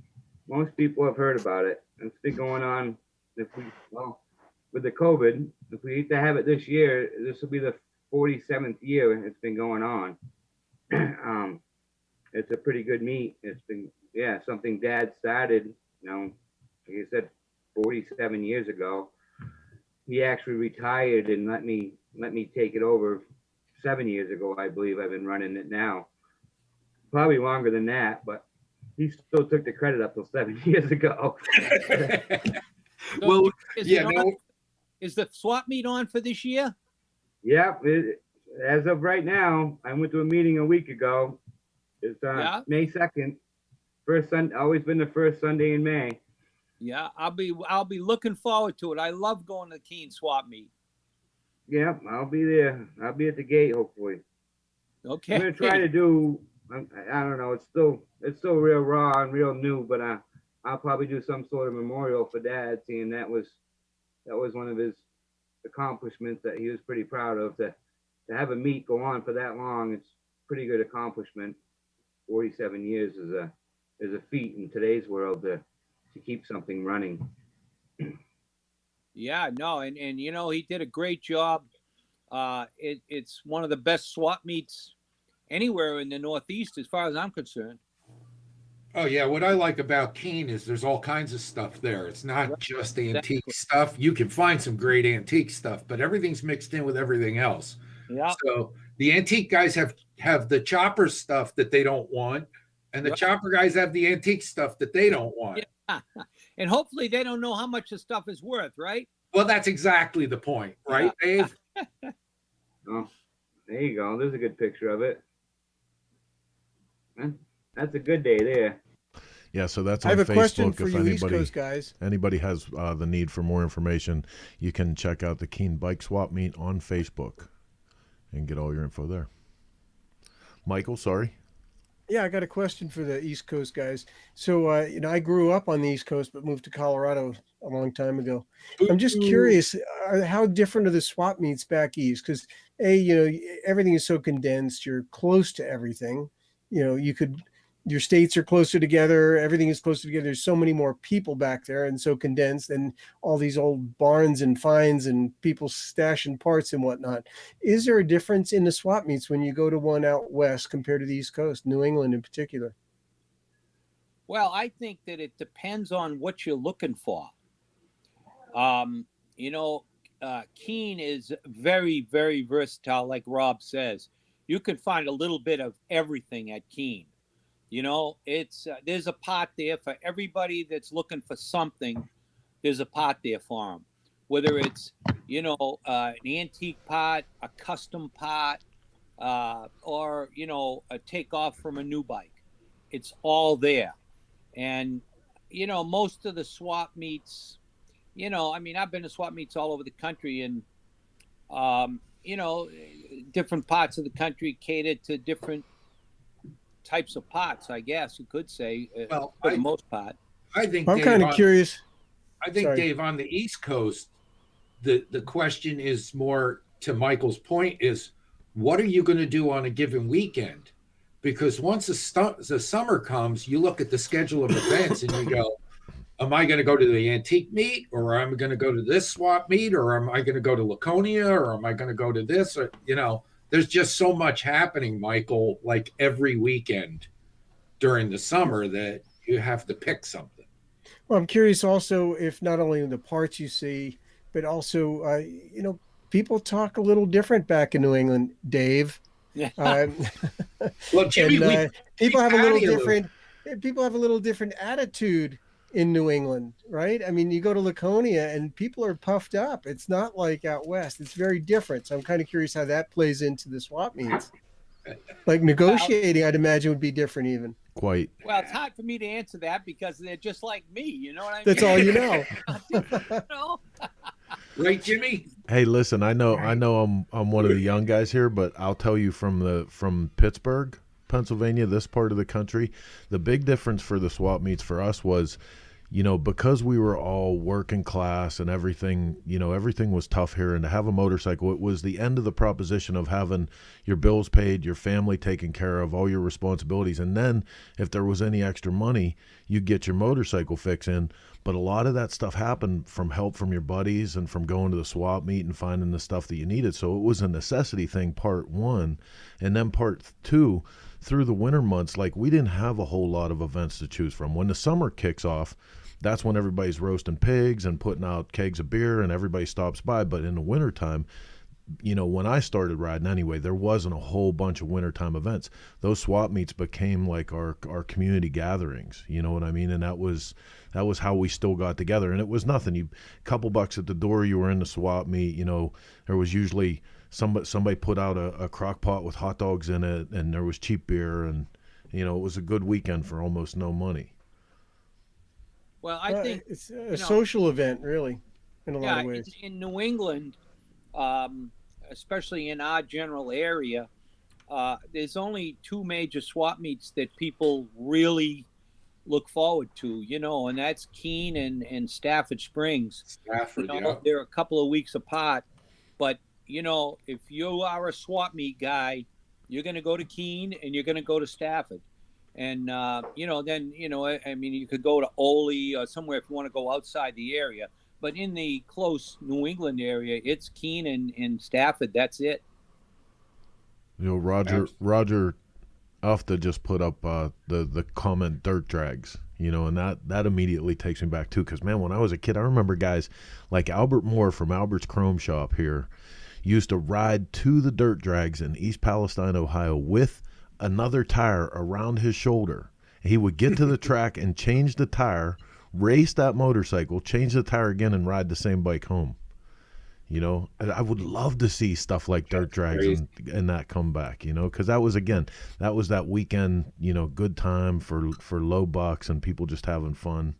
Most people have heard about it. It's been going on. With the COVID, if we need to have it this year, this will be the 47th year it's been going on. It's a pretty good meet. It's been, something Dad started, like I said, 47 years ago. he actually retired and let me take it over 7 years ago. I believe I've been running it now, probably longer than that, but he still took the credit up till 7 years ago. So Well, is yeah, it on? no, Is the swap meet on for this year? Yeah, as of right now, I went to a meeting a week ago. It's Yeah. May 2nd. First Sunday, always been the first Sunday in May. Yeah, I'll be looking forward to it. I love going to the Keene swap meet. Yeah, I'll be there. I'll be at the gate hopefully. Okay. I'm gonna try to do. I don't know. It's still real raw and real new, but I'll probably do some sort of memorial for Dad, seeing that was one of his accomplishments that he was pretty proud of. To have a meet go on for that long, it's a pretty good accomplishment. 47 years is a feat in today's world to keep something running. Yeah, no, and he did a great job. It's one of the best swap meets anywhere in the Northeast, as far as I'm concerned. oh yeah, what I like about Keene is there's all kinds of stuff there. It's not Right. just antique Exactly. stuff. You can find some great antique stuff, but everything's mixed in with everything else. Yeah, So the antique guys have the chopper stuff that they don't want, and the Right. chopper guys have the antique stuff that they don't want. yeah. And hopefully they don't know how much the stuff is worth, right? Well, that's exactly the point, right, Dave? Oh, there you go. There's a good picture of it. That's a good day there. Yeah, so that's I on have a question Facebook. for If you East anybody Coast guys. has the need for more information, you can check out the Keene Bike Swap Meet on Facebook and get all your info there. Michael, sorry. Yeah, I got a question for the East Coast guys. So, I grew up on the East Coast, but moved to Colorado a long time ago. I'm just curious, how different are the swap meets back east? Because everything is so condensed. You're close to everything. Your states are closer together. Everything is closer together. There's so many more people back there and so condensed, and all these old barns and finds and people stashing parts and whatnot. Is there a difference in the swap meets when you go to one out west compared to the East Coast, New England in particular? Well, I think that it depends on what you're looking for. Keene is very, very versatile, like Rob says. You can find a little bit of everything at Keene. It's there's a pot there for everybody that's looking for something. There's a pot there for them, whether it's an antique pot, a custom pot, or a takeoff from a new bike. It's all there. And most of the swap meets, I've been to swap meets all over the country, and different parts of the country cater to different types of pots, I guess you could say, Well, for the most part. I think I'm Dave, kind of curious. I think Sorry. Dave, on the East Coast, the question is more to Michael's point is, what are you going to do on a given weekend? Because once the summer comes, you look at the schedule of events and you go, am I going to go to the antique meet, or am I going to go to this swap meet, or am I going to go to Laconia, or am I going to go to this? Or, there's just so much happening, Michael, like every weekend during the summer that you have to pick something. Well, I'm curious also if not only the parts you see, but also, people talk a little different back in New England, Dave. Yeah. Well, Jimmy, And, people have a Patty little a little. different. People have a little different attitude in New England, right? I mean, you go to Laconia and people are puffed up. It's not like out west. It's very different. So I'm kind of curious how that plays into the swap meets. Like negotiating, I'd imagine would be different even. Quite. Well, it's hard for me to answer that because they're just like me. You know what I mean? That's all you know. Right, Jimmy? Hey, listen, I know I'm one of the young guys here, but I'll tell you from Pittsburgh, Pennsylvania, this part of the country, the big difference for the swap meets for us was, because we were all working class and everything, everything was tough here, and to have a motorcycle, it was the end of the proposition of having your bills paid, your family taken care of, all your responsibilities, and then if there was any extra money, you get your motorcycle fix in. But a lot of that stuff happened from help from your buddies and from going to the swap meet and finding the stuff that you needed. So it was a necessity thing, part one. And then part two, through the winter months, like we didn't have a whole lot of events to choose from. When the summer kicks off, that's when everybody's roasting pigs and putting out kegs of beer and everybody stops by. But in the wintertime, you know, when I started riding anyway, there wasn't a whole bunch of wintertime events. Those swap meets became like our community gatherings, you know what I mean? And that was how we still got together. And it was nothing. You couple bucks at the door, you were in the swap meet, you know, there was usually somebody put out a crock pot with hot dogs in it, and there was cheap beer, and, you know, it was a good weekend for almost no money. Well, I think it's a social event, really, in a lot of ways. In New England, especially in our general area, there's only two major swap meets that people really look forward to, you know, and that's Keene and Stafford Springs. Stafford, you know, they're a couple of weeks apart, but you know, if you are a swap meet guy, you're going to go to Keene and you're going to go to Stafford. And, you know, then, you know, I mean, you could go to Ole or somewhere if you want to go outside the area. But in the close New England area, it's Keene and Stafford. That's it. You know, Roger Ufta just put up the comment dirt drags, you know, and that immediately takes me back too. Because, man, when I was a kid, I remember guys like Albert Moore from Albert's Chrome Shop here used to ride to the dirt drags in East Palestine, Ohio with another tire around his shoulder. He would get to the track and change the tire, race that motorcycle, change the tire again, and ride the same bike home. You know, I would love to see stuff like dirt drags and that come back, you know, because that was that weekend, you know, good time for low bucks and people just having fun.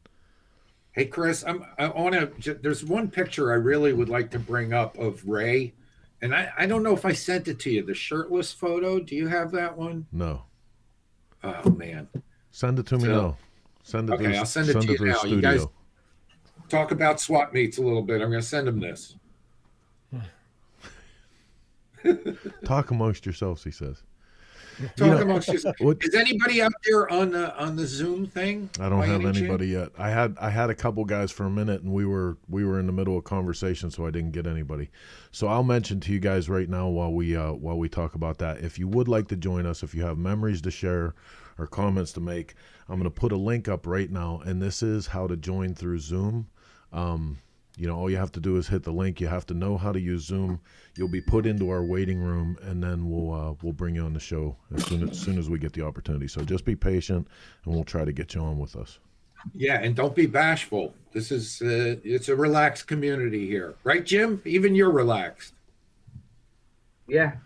Hey, Chris, I want to. There's one picture I really would like to bring up of Ray, and I don't know if I sent it to you. The shirtless photo. Do you have that one? No. Oh man. Send it to me now. Send it. Okay, I'll send it to you now. You guys talk about swap meets a little bit. I'm going to send them this. Talk amongst yourselves, he says. Talk amongst yourselves. Is anybody out there on the Zoom thing? I don't have anybody yet. I had a couple guys for a minute, and we were in the middle of conversation, so I didn't get anybody. So I'll mention to you guys right now while we talk about that. If you would like to join us, if you have memories to share or comments to make, I'm going to put a link up right now, and this is how to join through Zoom. You know, all you have to do is hit the link. You have to know how to use Zoom. You'll be put into our waiting room, and then we'll bring you on the show as soon as we get the opportunity. So just be patient, and we'll try to get you on with us. Yeah, and don't be bashful. This is it's a relaxed community here, right, Jim? Even you're relaxed. Yeah,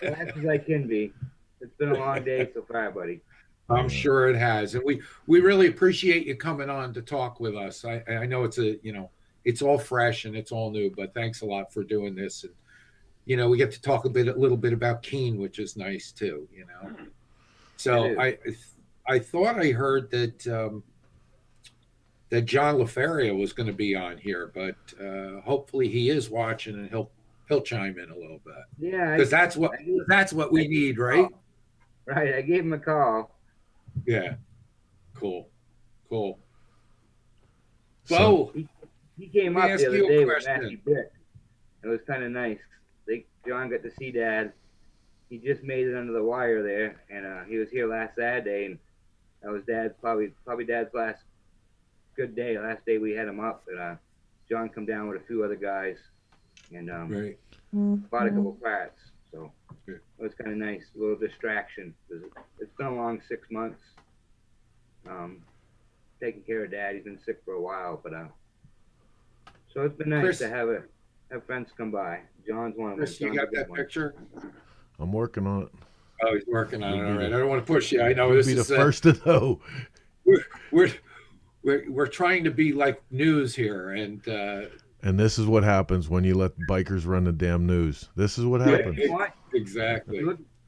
relaxed as I can be. It's been a long day so far, buddy. I'm sure it has, and we really appreciate you coming on to talk with us. I know it's all fresh and it's all new, but thanks a lot for doing this. And you know, we get to talk a little bit about Keene, which is nice too. You know, so I thought I heard that that John LaFeria was going to be on here, but hopefully he is watching and he'll chime in a little bit. Yeah, because that's what we need, right? Right. I gave him a call. Yeah. Cool. Beau, he came up the other day with Matthew Brick. It was kind of nice. John got to see Dad. He just made it under the wire there, and he was here last Saturday, and that was Dad's probably Dad's last good day. Last day we had him up, and John come down with a few other guys, and bought a couple parts. So it was kind of nice, a little distraction. It's been a long 6 months. Taking care of Dad. He's been sick for a while, but so it's been nice Chris, to have friends come by. John's one of them. Chris, you got that picture? I'm working on it. Oh, he's working on it. All right. I don't want to push you. I know this is the first to know. We're trying to be like news here, and this is what happens when you let bikers run the damn news. This is what happens. Exactly.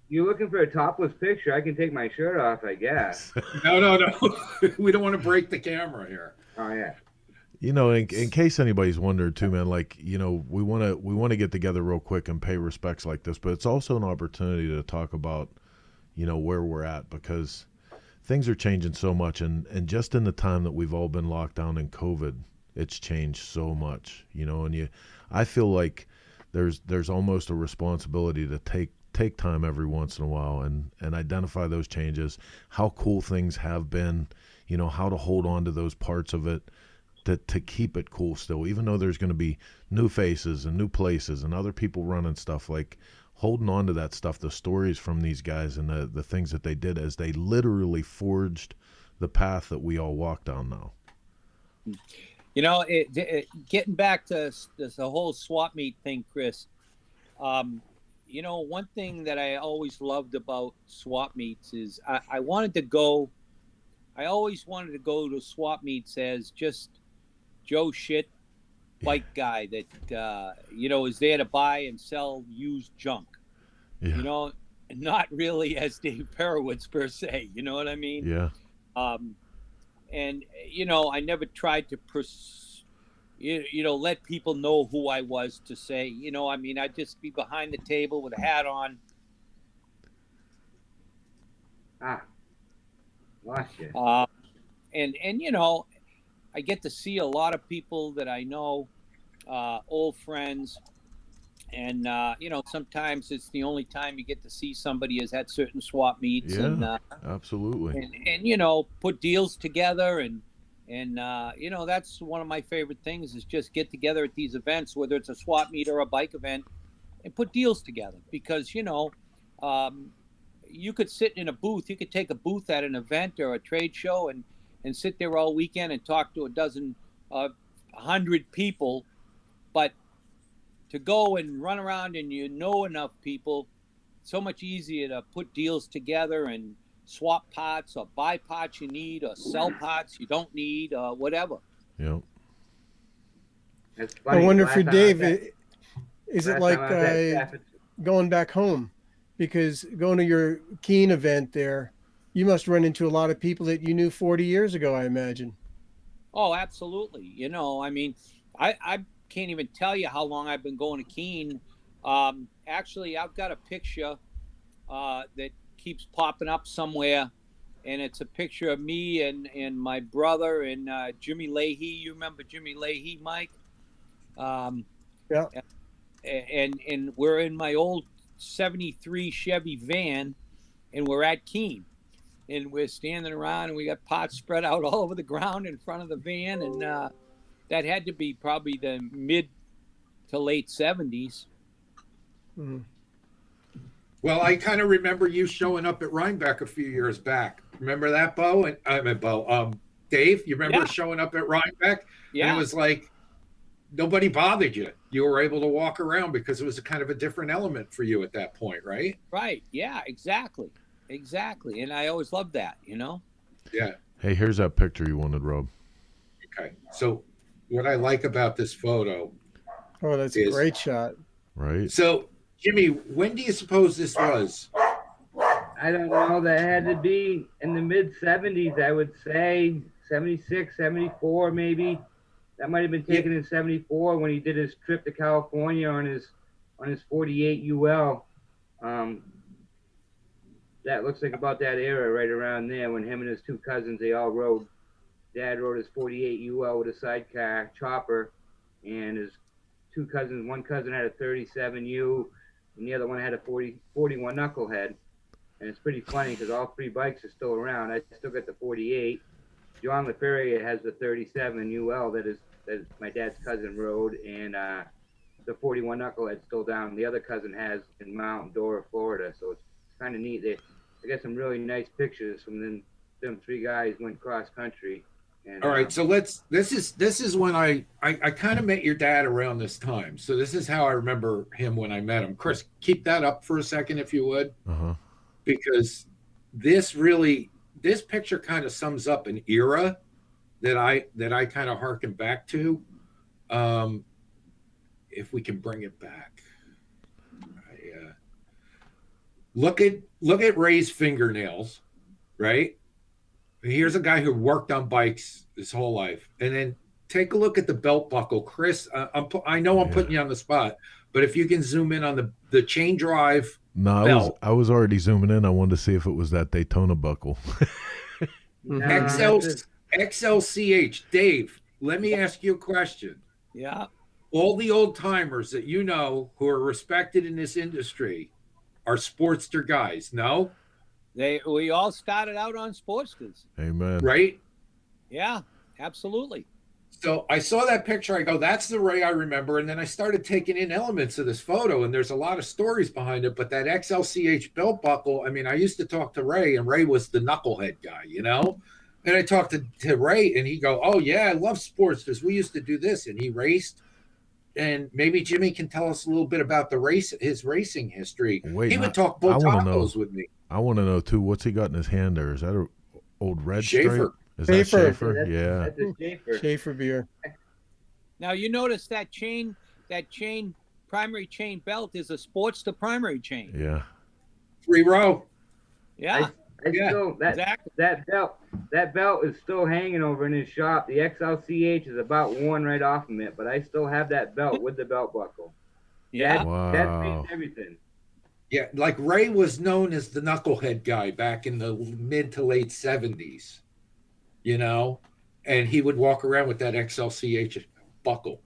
You're looking for a topless picture? I can take my shirt off, I guess. No. We don't want to break the camera here. Oh yeah. You know, in case anybody's wondered too, man, like, you know, we want to get together real quick and pay respects like this, but it's also an opportunity to talk about, you know, where we're at, because things are changing so much, and just in the time that we've all been locked down in COVID, it's changed so much, you know, and I feel like there's almost a responsibility to take time every once in a while and identify those changes, how cool things have been, you know, how to hold on to those parts of it to keep it cool still, even though there's going to be new faces and new places and other people running stuff, like holding on to that stuff, the stories from these guys and the things that they did as they literally forged the path that we all walk down now. You know, getting back to the whole swap meet thing, Chris, you know, one thing that I always loved about swap meets is I always wanted to go to swap meets as just Joe Shit bike guy that, you know, is there to buy and sell used junk, Yeah. you know, not really as Dave Perewitz per se, you know what I mean? Yeah. And, you know, I never tried to, you know, let people know who I was to say, you know, I mean, I'd just be behind the table with a hat on. Lost you. And, you know, I get to see a lot of people that I know, old friends. And, you know, sometimes it's the only time you get to see somebody is at certain swap meets. Yeah, And, absolutely. and, you know, put deals together. And you know, that's one of my favorite things is just get together at these events, whether it's a swap meet or a bike event, and put deals together. Because, you know, you could sit in a booth. You could take a booth at an event or a trade show and sit there all weekend and talk to a dozen, 100 people. But to go and run around and you know enough people, so much easier to put deals together and swap parts or buy parts you need or sell parts you don't need or whatever. Yep. It's I funny, wonder last for time I Dave, was at- is it last like time I was at Stafford- going back home? Because going to your Keene event there, you must run into a lot of people that you knew 40 years ago, I imagine. Oh, absolutely. You know, I mean, I can't even tell you how long I've been going to Keene. Actually, I've got a picture that keeps popping up somewhere, and it's a picture of me and my brother and Jimmy Leahy. You remember Jimmy Leahy, Mike? Yeah. And we're in my old 73 Chevy van, and we're at Keene. And we're standing around, and we got pots spread out all over the ground in front of the van. And that had to be probably the mid to late 70s. Mm-hmm. Well, I kind of remember you showing up at Rhinebeck a few years back. Remember that, Beau? And I mean, Beau, Dave, you remember showing up at Rhinebeck? Yeah. And it was like nobody bothered you. You were able to walk around because it was a kind of a different element for you at that point, right? Right. Yeah, exactly. And I always loved that, you know? Yeah. Hey, here's that picture you wanted, Rob. Okay. So what I like about this photo. Oh, that's a great shot. Right. So, Jimmy, when do you suppose this was? I don't know. That had to be in the mid 70s, I would say 76, 74, maybe. That might have been taken in 74 when he did his trip to California on his 48 UL. That looks like about that era right around there when him and his two cousins, they all rode. Dad rode his 48 UL with a sidecar chopper, and his two cousins, one cousin had a 37U, and the other one had a 41 knucklehead. And it's pretty funny because all three bikes are still around. I still got the 48. John LaFerrier has the 37 UL that my dad's cousin rode, and the 41 knucklehead still down. The other cousin has in Mount Dora, Florida. So it's kind of neat. I got some really nice pictures from them three guys went cross country. And, all right, so this is when I kind of met your dad around this time. So this is how I remember him when I met him. Chris, keep that up for a second if you would. Uh-huh. Because this picture kind of sums up an era that I kind of harken back to. If we can bring it back. Look at Ray's fingernails, right? Here's a guy who worked on bikes his whole life, and then take a look at the belt buckle, Chris. I know I'm putting you on the spot, but if you can zoom in on the chain drive. No, I was already zooming in. I wanted to see if it was that Daytona buckle. XLCH. Dave, let me ask you a question. Yeah. All the old timers that you know who are respected in this industry are Sportster guys, no? We all started out on Sportsters. Amen. Right? Yeah, absolutely. So I saw that picture. I go, that's the Ray I remember. And then I started taking in elements of this photo, and there's a lot of stories behind it. But that XLCH belt buckle, I mean, I used to talk to Ray, and Ray was the knucklehead guy, you know? And I talked to Ray, and he go, oh, yeah, I love sports because we used to do this. And he raced. And maybe Jimmy can tell us a little bit about his racing history. Wait, he would talk both tacos with me. I want to know, too, what's he got in his hand there? Is that an old red Schaefer. stripe? Is that Schaefer. Schaefer? Yeah. That's a Schaefer. Schaefer beer. Now you notice that primary chain belt is a Sportster primary chain. Yeah. 3-row. Yeah, Yeah, Still, exactly. that belt is still hanging over in his shop. The XLCH is about worn right off of it, but I still have that belt with the belt buckle. Yeah. That Wow. means everything. Yeah, like Ray was known as the knucklehead guy back in the mid to late 70s, you know, and he would walk around with that XLCH buckle.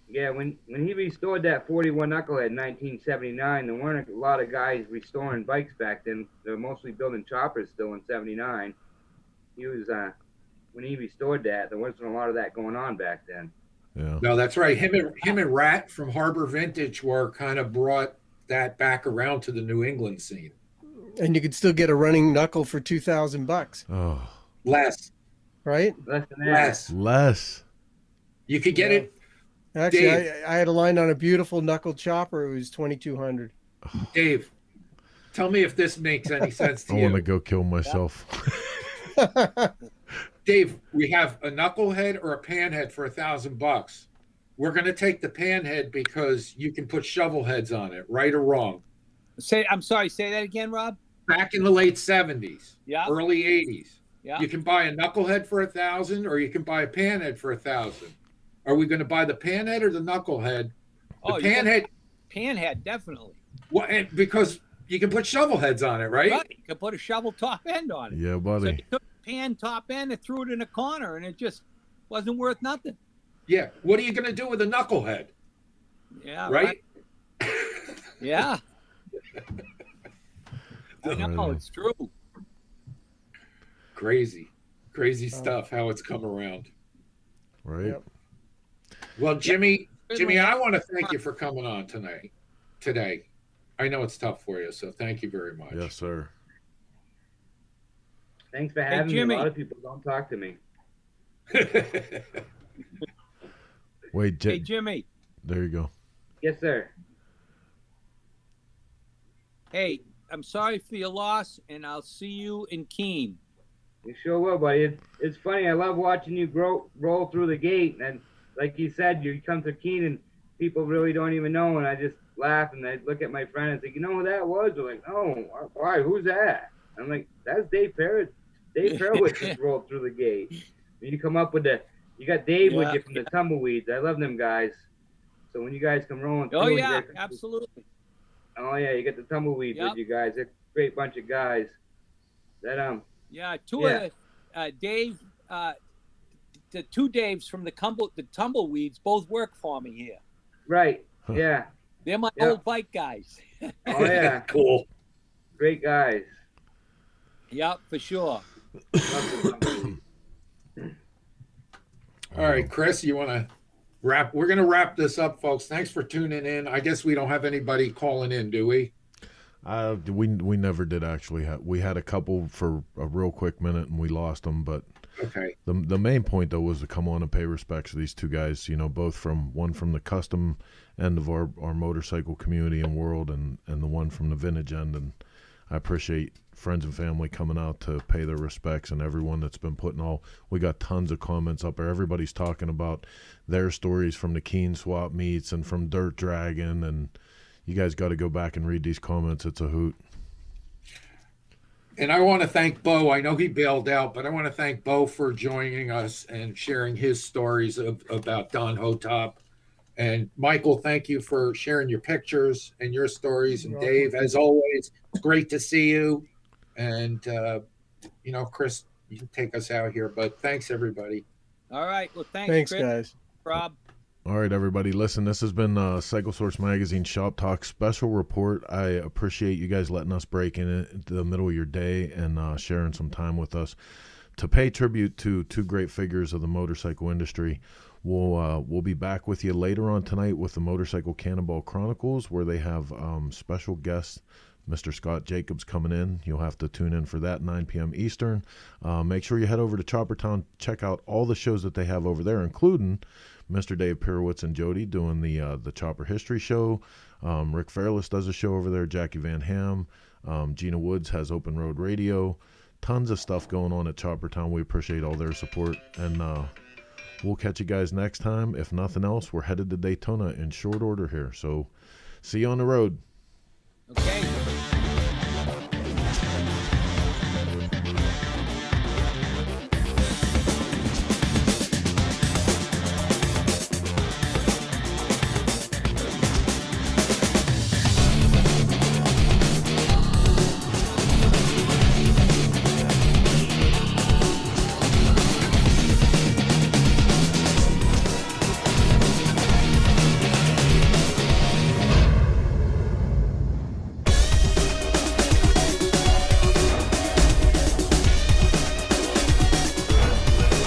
Yeah, when he restored that 41 knucklehead in 1979, there weren't a lot of guys restoring bikes back then. They were mostly building choppers still in 79. He was when he restored that, there wasn't a lot of that going on back then. Yeah. No, that's right. Him and Rat from Harbor Vintage were kind of brought that back around to the New England scene. And you could still get a running knuckle for $2,000, Oh, Less. right? Less than that. less. You could get Yeah. it. Actually, Dave. I had a line on a beautiful knuckle chopper. It was 2,200. Dave, tell me if this makes any sense to I you. want to go kill myself. Dave, we have a knucklehead or a panhead for $1,000. We're going to take the panhead because you can put shovel heads on it, right or wrong. I'm sorry. Say that again, Rob. Back in the late 70s, Yeah. early 80s, Yeah. you can buy a knucklehead for $1,000 or you can buy a panhead for $1,000. Are we going to buy the panhead or the knucklehead? The Oh, you got panhead, Panhead, definitely. well, because you can put shovel heads on it, right? Right. You could put a shovel top end on it. Yeah, So buddy. you took the pan top end and threw it in a corner, and it just wasn't worth nothing. Yeah. What are you going to do with a knucklehead, Yeah. right? Yeah. I know, Right. it's true. Crazy stuff, how it's come around. Right? Yep. Well, Jimmy, Certainly. I want to thank you for coming on today. I know it's tough for you, so thank you very much. Yes, sir. Thanks for having me. Jimmy. A lot of people don't talk to me. Wait, Hey, Jimmy. there you go. Yes, sir. Hey, I'm sorry for your loss, and I'll see you in Keene. You sure will, buddy. It's funny. I love watching you roll through the gate, and like you said, you come to Keene and people really don't even know, and I just laugh and I look at my friend and think, you know who that was? They're like, oh, why? Who's that? I'm like, that's Dave Perewitz. Dave Perewitz just rolled through the gate. And you come up with you got Dave with you from the Tumbleweeds. I love them guys. So when you guys come rolling through, Oh, you yeah, guys- absolutely. Oh yeah, you got the Tumbleweeds Yep. with you guys. They're a great bunch of guys. That Yeah, Yeah. Of Dave, the two Daves from the Tumbleweeds both work for me here. right. Huh. Yeah. They're my Yeah. old bike guys. Oh yeah. Cool. Great guys. Yeah, for sure. Love the Tumbleweeds. All right, Chris, you want to wrap? We're going to wrap this up, folks. Thanks for tuning in. I guess we don't have anybody calling in, do we? We never did actually. We had a couple for a real quick minute and we lost them. But Okay. the main point though was to come on and pay respects to these two guys. You know, both from the custom end of our motorcycle community and world, and the one from the vintage end. And I appreciate friends and family coming out to pay their respects, and everyone that's been we got tons of comments up there. Everybody's talking about their stories from the Keene swap meets and from Dirt Dragon, and you guys got to go back and read these comments. It's a hoot. And I want to thank Beau. I know he bailed out, but I want to thank Beau for joining us and sharing his stories about Don Hotop. And Michael, thank you for sharing your pictures and your stories. And You're Dave, as always, it's great to see you. And, Chris, you can take us out here. But thanks, everybody. All right. Well, thanks Chris, guys. Rob. All right, everybody. Listen, this has been Cycle Source Magazine Shop Talk special report. I appreciate you guys letting us break in the middle of your day and sharing some time with us. to pay tribute to two great figures of the motorcycle industry, we'll be back with you later on tonight with the Motorcycle Cannonball Chronicles, where they have special guest Mr. Scott Jacobs coming in. You'll have to tune in for that, 9 p.m. Eastern. Make sure you head over to Choppertown, check out all the shows that they have over there, including Mr. Dave Perewitz and Jody doing the Chopper History Show. Rick Fairless does a show over there. Jackie Van Ham. Gina Woods has Open Road Radio. Tons of stuff going on at Choppertown. We appreciate all their support. And we'll catch you guys next time. If nothing else, we're headed to Daytona in short order here. So see you on the road.